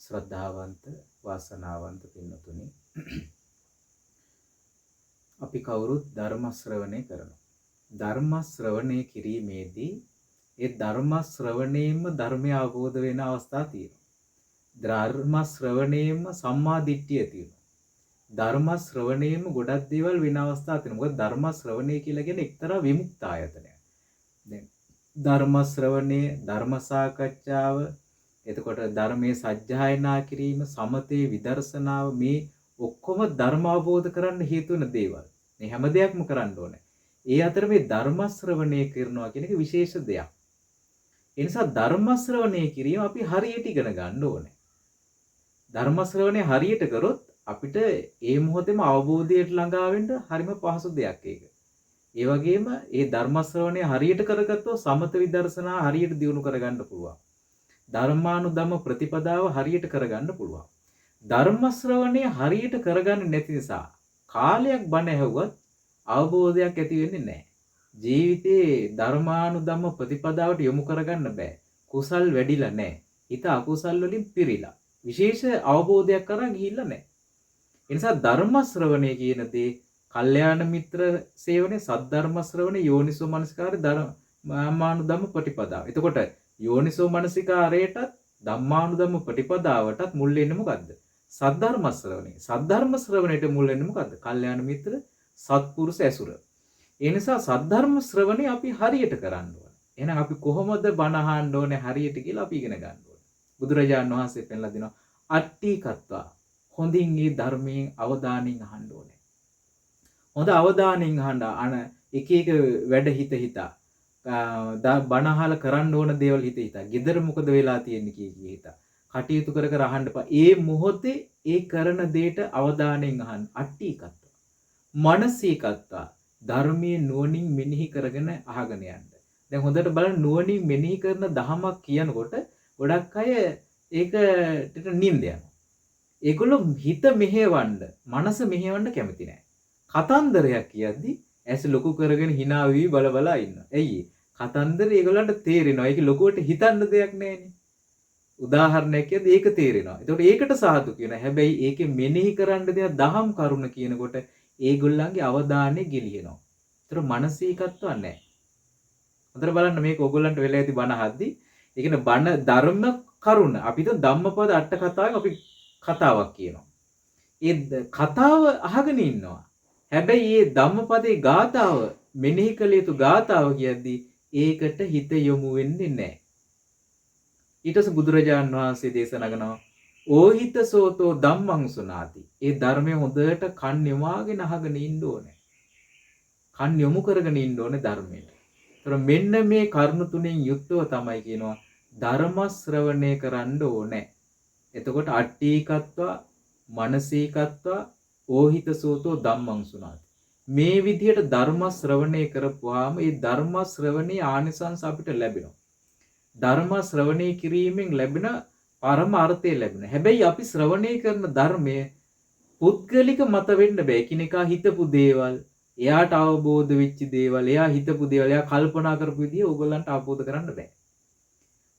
ශ්‍රද්ධාවන්ත වාසනාවන්ත පින්නතුනි, අපි කවුරුත් ධර්ම ශ්‍රවණය කරනවා. ධර්ම ශ්‍රවණය කිරීමේදී ඒ ධර්ම ශ්‍රවණයෙන්ම ධර්මය අවබෝධ වෙන අවස්ථා තියෙනවා. ධර්ම ශ්‍රවණයෙන්ම සම්මා දිට්ඨිය තියෙනවා. ධර්ම ශ්‍රවණයෙන්ම ගොඩක් දේවල් වෙන අවස්ථා තියෙනවා. මොකද ධර්ම ශ්‍රවණය කියලා කියන්නේ එක්තරා විමුක්ත ආයතනයක්. දැන් ධර්ම ශ්‍රවණය, ධර්ම සාකච්ඡාව, එතකොට ධර්මයේ සජ්ජායනා කිරීම, සමතේ විදර්ශනාව, මේ ඔක්කොම ධර්ම අවබෝධ කරන්න හේතු වෙන දේවල්. මේ හැම දෙයක්ම කරන්න ඕනේ. ඒ අතර මේ ධර්ම ශ්‍රවණය කරනවා කියන එක විශේෂ දෙයක්. ඒ නිසා ධර්ම ශ්‍රවණය කිරීම අපි හරියට ඉගෙන ගන්න ඕනේ. ධර්ම ශ්‍රවණය හරියට කරොත් අපිට ඒ මොහොතේම අවබෝධයට ළඟා වෙන්න හරිම පහසු දෙයක් ඒක. ඒ වගේම ඒ ධර්ම ශ්‍රවණය හරියට කරගත්තොත් සමත විදර්ශනා හරියට දියුණු කරගන්න පුළුවන්. ධර්මානුධම්ම ප්‍රතිපදාව හරියට කරගන්න පුළුවන්. ධර්ම ශ්‍රවණය හරියට කරගන්න නැති නිසා කාලයක් බණ ඇහුවත් අවබෝධයක් ඇති වෙන්නේ නැහැ. ජීවිතේ ධර්මානුධම්ම ප්‍රතිපදාවට යොමු කරගන්න බෑ. කුසල් වැඩිලා නැහැ. හිත අකුසල් වලින් පිරීලා. විශේෂ අවබෝධයක් කරන් ගිහිල්ලා නැහැ. ඒ නිසා ධර්ම ශ්‍රවණය කියන දේ කල්යාණ මිත්‍ර සේවනයේ සද්ධර්ම ශ්‍රවණේ යෝනිසෝ මනසිකාරේ ධර්මානුධම්ම ප්‍රතිපදාව. එතකොට යෝනිසෝ මනසිකාරයටත් ධම්මානුධම්ම ප්‍රතිපදාවටත් මුල් වෙන්නේ මොකද්ද? සද්ධර්ම ශ්‍රවණේ. සද්ධර්ම ශ්‍රවණයට මුල් වෙන්නේ මොකද්ද? කල්යාණ මිත්‍ර සත්පුරුෂ ඇසුර. ඒ නිසා සද්ධර්ම ශ්‍රවණේ අපි හරියට කරන්න ඕනේ. එහෙනම් අපි කොහොමද බණ අහන්න ඕනේ හරියට කියලා අපි ඉගෙන ගන්න ඕනේ. බුදුරජාණන් වහන්සේ පෙන්ලා දෙනවා අට්ඨීකත්වා. හොඳින් මේ ධර්මයෙන් අවධානයෙන් අහන්න ඕනේ. හොඳ අවධානයෙන් අහන එක එක වැඩ හිතා බණ අහලා කරන්න ඕන දේවල් හිතා ගෙදර මොකද වෙලා තියෙන්නේ කිය හිතා කටයුතු කර කර අහන්න එපා. ඒ මොහොතේ ඒ කරන දෙයට අවධානයෙන් අහන්න. අට්ඨීකත්ව. මානසිකත්ව. ධර්මයේ නුවණින් මෙනෙහි කරගෙන අහගෙන යන්න. දැන් හොඳට බලන්න නුවණින් මෙනෙහි කරන දහමක් කියනකොට ගොඩක් අය ඒකට නිින්ද යනවා. ඒගොල්ලෝ හිත මෙහෙවන්න, මනස මෙහෙවන්න කැමති නැහැ. කතන්දරයක් කියද්දි ඇස් ලොකු කරගෙන hina වී බල බලා ඉන්නවා. ඇයි? කතන්දර ඒගොල්ලන්ට තේරෙනවා. ඒක ලොකුවට හිතන්න දෙයක් නැහැනේ. උදාහරණයක් කියද්දි ඒක තේරෙනවා. ඒතකොට ඒකට සාදු කියනවා. හැබැයි ඒකේ මෙනෙහි කරන්න දෙන දහම් කරුණ කියනකොට ඒගොල්ලන්ගේ අවධානය ගෙලියනවා. ඒතර මානසිකත්වයක් නැහැ. හොඳට බලන්න මේක ඕගොල්ලන්ට වෙලා ඇති බණ අහද්දි. ඒ කියන්නේ බණ ධර්ම කරුණ අපි ධම්මපද අට කතාවෙන් අපි කතාවක් කියනවා. ඒ කතාව අහගෙන ඉන්නවා. හැබැයි මේ ධම්මපදේ ගාථාව මෙනෙහි කළ යුතු ගාථාව කියද්දී ඒකට හිත යොමු වෙන්නේ නැහැ. ඊට පස්සේ බුදුරජාණන් වහන්සේ දේශනා කරනවා ඕහිත සෝතෝ ධම්මං සුනාති. ඒ ධර්මය හොඳට කන් යොමාගෙන අහගෙන ඉන්න ඕනේ. කන් යොමු කරගෙන ඉන්න ඕනේ ධර්මයට. ඒතර මෙන්න මේ කරුණු තුنين යුක්තව තමයි කියනවා ධර්ම ශ්‍රවණය කරන්න ඕනේ. එතකොට අට්ඨීකත්ව, මානසිකත්ව, ඕහිත සෝතෝ ධම්මං සුනාති. මේ විදිහට ධර්ම ශ්‍රවණය කරපුවාම ඒ ධර්ම ශ්‍රවණේ ආනිසංස අපිට ලැබෙනවා. ධර්ම ශ්‍රවණය කිරීමෙන් ලැබෙන පරම අර්ථය ලැබෙනවා. හැබැයි අපි ශ්‍රවණය කරන ධර්මය පුද්ගලික මත වෙන්න බෑ. එකිනෙකා හිතපු දේවල්, එයාට අවබෝධ වෙච්ච දේවල්, එයා හිතපු දේවල්, එයා කල්පනා කරපු විදිහ ඕගොල්ලන්ට අවබෝධ කරන්න බෑ.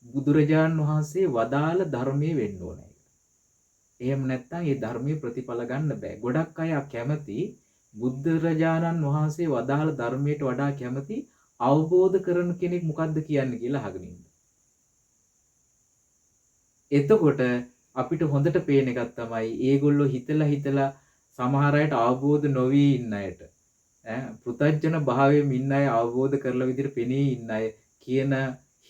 බුදුරජාණන් වහන්සේ වදාළ ධර්මයේ වෙන්න ඕනේ. එහෙම නැත්නම් මේ ධර්මයේ ප්‍රතිඵල ගන්න බෑ. ගොඩක් අය කැමති බුදුරජාණන් වහන්සේ වදාළ ධර්මයට වඩා කැමති අවබෝධ කරන කෙනෙක් මොකද්ද කියන්නේ කියලා අහගෙන ඉන්න. එතකොට අපිට හොඳට පේන එකක් තමයි ඒගොල්ලෝ හිතලා සමහර අයට අවබෝධ නොවි ඉන්න අයට පෘථජන භාවයෙන් ඉන්න අය අවබෝධ කරලා විදිහට පෙනී ඉන්න අය කියන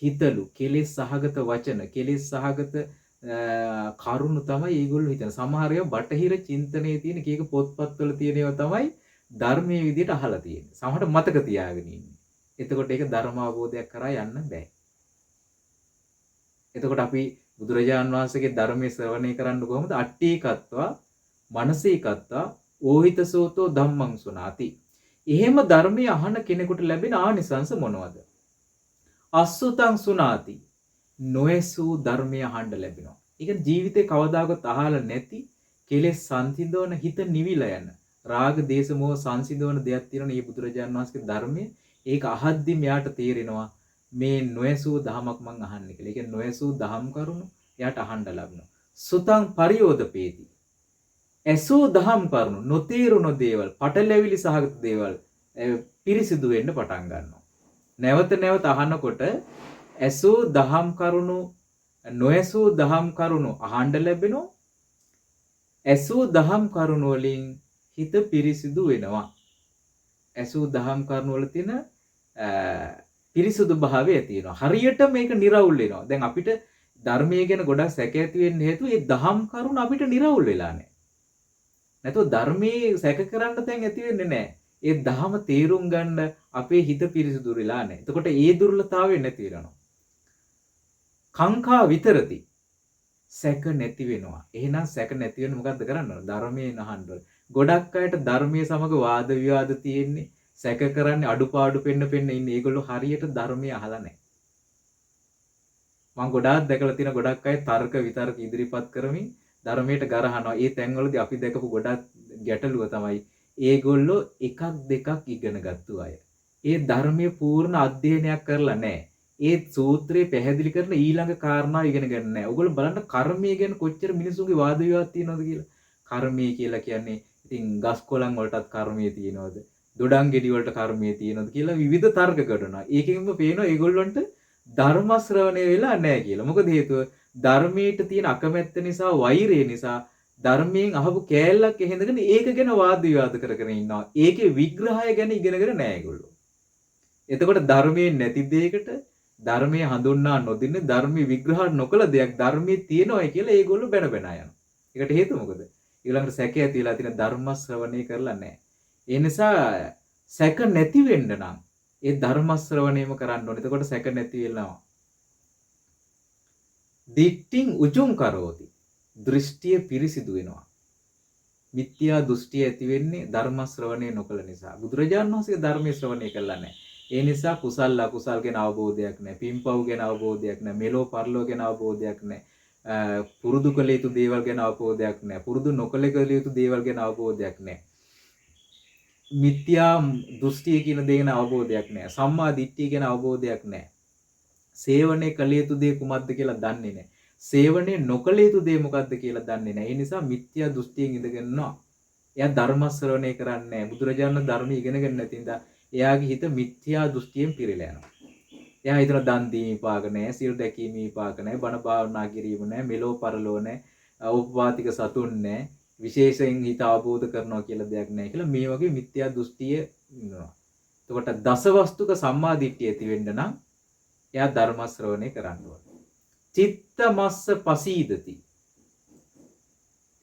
හිතලු කෙලෙස් සහගත වචන කෙලෙස් සහගත කරුණු තමයි ඒගොල්ලෝ හිතන. සමහර ඒවා බටහිර චින්තනයේ තියෙන කීක පොත්පත්වල තියෙන ඒවා තමයි ධර්මයේ විදිහට අහලා තියෙන්නේ. සමහරට මතක තියාගෙන ඉන්නේ. එතකොට ඒක ධර්ම අවබෝධයක් කරා යන්න බෑ. එතකොට අපි බුදුරජාණන් වහන්සේගේ ධර්මයේ ශ්‍රවණය කරන්න කොහොමද? අට්ඨීකත්ව, මානසිකත්ව, ඕහිතසෝතෝ ධම්මං සුනාති. එහෙම ධර්මයේ අහන කෙනෙකුට ලැබෙන ආනිසංස මොනවද? අසුතං සුනාති. නොයසූ ධර්මය අහන්න ලැබෙනවා. ඒ කියන්නේ ජීවිතේ කවදාකවත් අහලා නැති කෙලෙස් සංසිඳවන හිත නිවිලා යන රාග දේශ මොහ සංසිඳවන දෙයක් තියෙනවා මේ බුදුරජාණන් වහන්සේගේ ධර්මයේ. ඒක අහද්දි මෙයාට තේරෙනවා මේ නොයසූ දහමක් මං අහන්නේ කියලා. ඒ කියන්නේ නොයසූ දහම් කරුණු එයාට අහන්න ලැබෙනවා. සුතං පරියෝදපේති. ඇසූ දහම් කරුණු නොතේරුණු දේවල්, පටලැවිලි සහගත දේවල් පිරිසිදු වෙන්න පටන් ගන්නවා. නැවත නැවත අහනකොට ඇසූ දහම් කරුණු නොඇසූ දහම් කරුණු අහන්න ලැබෙනවා. ඇසූ දහම් කරුණු වලින් හිත පිරිසිදු වෙනවා. ඇසූ දහම් කරුණු වල තියෙන පිරිසුදු භාවය තියෙනවා. හරියට මේක निराවුල් වෙනවා. දැන් අපිට ධර්මයේ ගැන ගොඩක් සැක ඇති වෙන්න හේතුව ඒ දහම් කරුණ අපිට निराවුල් වෙලා නැහැ. නැතෝ ධර්මයේ සැක කරන්න තැන් ඇති වෙන්නේ නැහැ. ඒ දහම තේරුම් ගන්න අපේ හිත පිරිසුදු වෙලා නැහැ. එතකොට ඒ දුර්ලභතාවය නැති වෙනවා. කාංකා විතරති. සැක නැති වෙනවා. එහෙනම් සැක නැති වෙන මොකද්ද කරන්න ඕන? ධර්මයේ නහන්න ඕන. ගොඩක් අයට ධර්මයේ සමග වාද විවාද තියෙන්නේ. සැක කරන්නේ අඩුපාඩු පෙන්න ඉන්නේ. ඒගොල්ලෝ හරියට ධර්මයේ අහලා නැහැ. මම ගොඩාක් දැකලා තියෙන ගොඩක් අය තර්ක විතර්ක ඉදිරිපත් කරමින් ධර්මයට ගරහනවා. ඒ තැන්වලදී අපි දැකපු ගොඩක් ගැටලුව තමයි ඒගොල්ලෝ එකක් දෙකක් ඉගෙන ගත්තු අය. ඒ ධර්මයේ පූර්ණ අධ්‍යයනයක් කරලා නැහැ. ඒ සූත්‍රය පැහැදිලි කරන ඊළඟ කාරණා ඉගෙන ගන්න නැහැ. ඔයගොල්ලෝ බලන්න කර්මය ගැන කොච්චර මිනිසුන්ගේ වාද විවාද තියෙනවද කියලා. කර්මය කියලා කියන්නේ ඉතින් ගස් කොළන් වලටත් කර්මය තියෙනවද? දොඩම් ගෙඩි වලට කර්මය තියෙනවද කියලා විවිධ තර්ක කරනවා. ඒකෙන්ම පේනවා ඒගොල්ලන්ට ධර්ම ශ්‍රවණය වෙලා නැහැ කියලා. මොකද හේතුව ධර්මයට තියෙන අකමැත්ත නිසා, වෛරය නිසා ධර්මයෙන් අහපු කෑල්ලක් එහෙඳගෙන ඒක ගැන වාද විවාද කරගෙන ඉන්නවා. ඒකේ විග්‍රහය ගැන ඉගෙනගෙන නැහැ ඒගොල්ලෝ. එතකොට ධර්මයේ නැති දෙයකට ධර්මයේ හඳුන්වා නොදින්න, ධර්මයේ විග්‍රහ නොකළ දෙයක් ධර්මයේ තියෙනවයි කියලා ඒගොල්ලෝ බැන යනවා. ඒකට හේතුව මොකද? ඊළඟට සැක ඇතිලා තියෙන ධර්ම ශ්‍රවණය කරලා නැහැ. ඒ නිසා සැක නැති වෙන්න නම් ඒ ධර්ම ශ්‍රවණයම කරන්න ඕනේ. එතකොට සැක නැති වෙනවා. දිට්ඨින් උජුං කරෝති. දෘෂ්ටිය පිරිසිදු වෙනවා. මිත්‍යා දෘෂ්ටිය ඇති වෙන්නේ ධර්ම ශ්‍රවණය නොකළ නිසා. බුදුරජාණන් වහන්සේගේ ධර්මයේ ශ්‍රවණය කළා නැහැ. ඒ නිසා කුසල් අකුසල් ගැන අවබෝධයක් නැහැ. පින්පව් ගැන අවබෝධයක් නැහැ. මෙලෝ පරලෝ ගැන අවබෝධයක් නැහැ. පුරුදු කළ යුතු දේවල් ගැන අවබෝධයක් නැහැ. පුරුදු නොකළ යුතු දේවල් ගැන අවබෝධයක් නැහැ. මිත්‍යා දෘෂ්ටිය කියන දේ ගැන අවබෝධයක් නැහැ. සම්මා දිට්ඨිය ගැන අවබෝධයක් නැහැ. සේවනයේ කළ යුතු දේ කුමක්ද කියලා දන්නේ නැහැ. සේවනයේ නොකළ යුතු දේ මොකක්ද කියලා දන්නේ නැහැ. ඒ නිසා මිත්‍යා දෘෂ්ටියෙන් ඉඳගෙනනවා. එයා ධර්ම ශ්‍රවණය කරන්නේ නැහැ. බුදුරජාණන් ධර්ම ඉගෙනගෙන නැති නිසා එයාගේ හිත මිත්‍යා දෘෂ්ටියෙන් පිරීලා යනවා. එයා හිතන දන් දීම විපාක නැහැ, සිල් දැකීම විපාක නැහැ, බණ භාවනා කිරීම නැහැ, මෙලෝ පරලෝ නැහැ, ඕපපාතික සතුන් නැහැ, විශේෂයෙන් හිත අවබෝධ කරනවා කියලා දෙයක් නැහැ කියලා මේ වගේ මිත්‍යා දෘෂ්ටිය ඉන්නවා. එතකොට දසවස්තුක සම්මා දිට්ඨිය ඇති වෙන්න නම් එයා ධර්ම ශ්‍රවණය කරන්න ඕනේ. චිත්ත මස්ස පසීදති.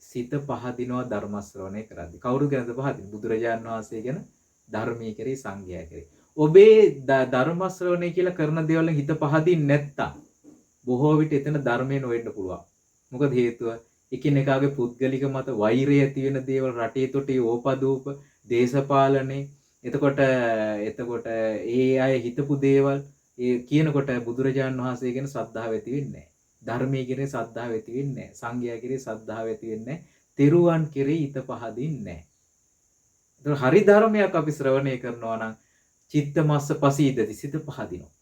සිත පහදිනවා ධර්ම ශ්‍රවණය කරද්දී. කවුරු ගැනද පහදින්නේ? බුදුරජාණන් වහන්සේ ගැන, ධර්මයේ කෙරේ, සංඝයා කෙරේ. ඔබේ ධර්ම ශ්‍රවණය කියලා කරන දේවල් හිත පහදින්නේ නැත්තම් බොහෝ විට එතන ධර්මය නොවෙන්න පුළුවන්. මොකද හේතුව එකිනෙකාගේ පුද්ගලික මත වෛරය ඇති වෙන දේවල්, රටේ තොටේ ඕපදූප, දේශපාලනේ, එතකොට ඒ අය හිතපු දේවල් ඒ කියනකොට බුදුරජාණන් වහන්සේ ගැන ශ්‍රද්ධාව ඇති වෙන්නේ නැහැ. ධර්මයේ කෙරේ ශ්‍රද්ධාව ඇති වෙන්නේ නැහැ. සංඝයා කෙරේ ශ්‍රද්ධාව ඇති වෙන්නේ නැහැ. තෙරුවන් කෙරේ හිත පහදින්නේ නැහැ. හරි ධර්මයක් අපි ශ්‍රවණය කරනවා නම් චිත්ත මස්ස පසීදති, සිත පහදිනවා.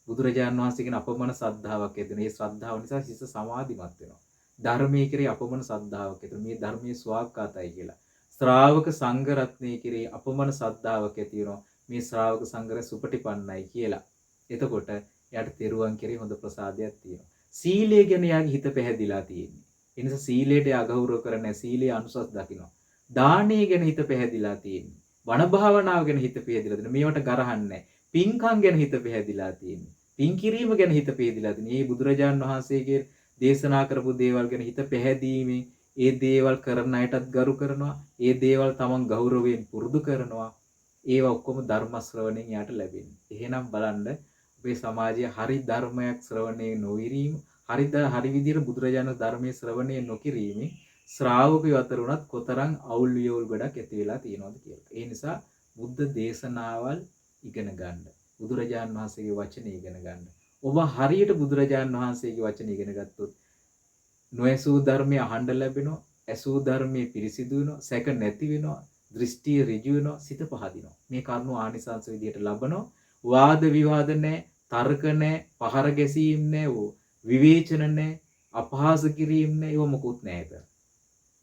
බුදුරජාණන් වහන්සේ කියන අපමණ ශ්‍රද්ධාවක් ඇති වෙනවා. ඒ ශ්‍රද්ධාව නිසා සිත සමාධිමත් වෙනවා. ධර්මයේ කෙරේ අපමණ ශ්‍රද්ධාවක් ඇති වෙනවා. මේ ධර්මයේ ස්වාක්කාතයි කියලා. ශ්‍රාවක සංඝ රත්නයේ කෙරේ අපමණ ශ්‍රද්ධාවක් ඇති වෙනවා. මේ ශ්‍රාවක සංඝරත්නය සුපටිපන්නයි කියලා. එතකොට එයාට තෙරුවන් කෙරේ හොඳ ප්‍රසාදයක් තියෙනවා. සීලය ගැන එයාගේ හිත පැහැදිලා තියෙන්නේ. ඒ නිසා සීලයට අගෞරව කරන්නේ, සීලයේ අනුසස් දකිනවා. දානය ගැන හිත පැහැදිලා තියෙන්නේ. වණ භාවනාව ගැන හිත පැහැදිලා තියෙනවා. මේවට ගරහන්නේ. පින්කම් ගැන හිත පැහැදිලා තියෙන්නේ. පින් කිරීම ගැන හිත පැහැදිලා තියෙන්නේ. මේ බුදුරජාණන් වහන්සේගේ දේශනා කරපු දේවල් ගැන හිත පැහැදීමෙන් ඒ දේවල් කරන අයටත් ගරු කරනවා. ඒ දේවල් තමන් ගෞරවයෙන් පුරුදු කරනවා. ඒවා ඔක්කොම ධර්ම ශ්‍රවණයෙන් යාට ලැබෙන්නේ. එහෙනම් බලන්න අපේ සමාජයේ හරි ධර්මයක් ශ්‍රවණය නොවිරීම, හරි විදිහට බුදුරජාණන් ධර්මයේ ශ්‍රවණය නොකිරීමෙන් ශ්‍රාවකයෝ අතර උනත් කොතරම් අවුල් වියෝල් ගොඩක් ඇති වෙලා තියෙනවද කියලා. ඒ නිසා බුද්ධ දේශනාවල් ඉගෙන ගන්න. බුදුරජාණන් වහන්සේගේ වචනේ ඉගෙන ගන්න. ඔබ හරියට බුදුරජාණන් වහන්සේගේ වචනේ ඉගෙන ගත්තොත් නොඇසූ ධර්මය අහන්න ලැබෙනවා, ඇසූ ධර්මයේ පිරිසිදු වෙනවා, සැක නැති වෙනවා, දෘෂ්ටිය ඍජු වෙනවා, සිත පහදිනවා. මේ කරුණු ආනිසංස විදියට ලබනවා. වාද විවාද නැහැ, තර්ක නැහැ, පහර ගැසීම් නැහැ, විවේචන නැහැ. අපහාස කිරීම ඒව මොකුත් නැහැ එතන.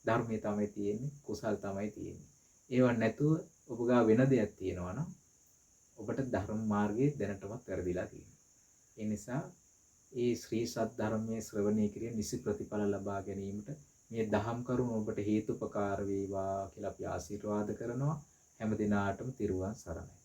ධර්මයේ තමයි තියෙන්නේ, කුසල් තමයි තියෙන්නේ. ඒව නැතුව ඔබ ගා වෙන දෙයක් තියෙනවා නම් ඔබට ධර්ම මාර්ගයේ දැනටමත් වැරදිලා තියෙනවා. ඒ නිසා ඒ ශ්‍රී සත්‍ය ධර්මයේ ශ්‍රවණය කිරීම නිසි ප්‍රතිඵල ලබා ගැනීමට මේ දහම් කරුණ ඔබට හේතුපකාර වේවා කියලා අපි ආශිර්වාද කරනවා. හැම දිනාටම තිරුවන් සරණයි.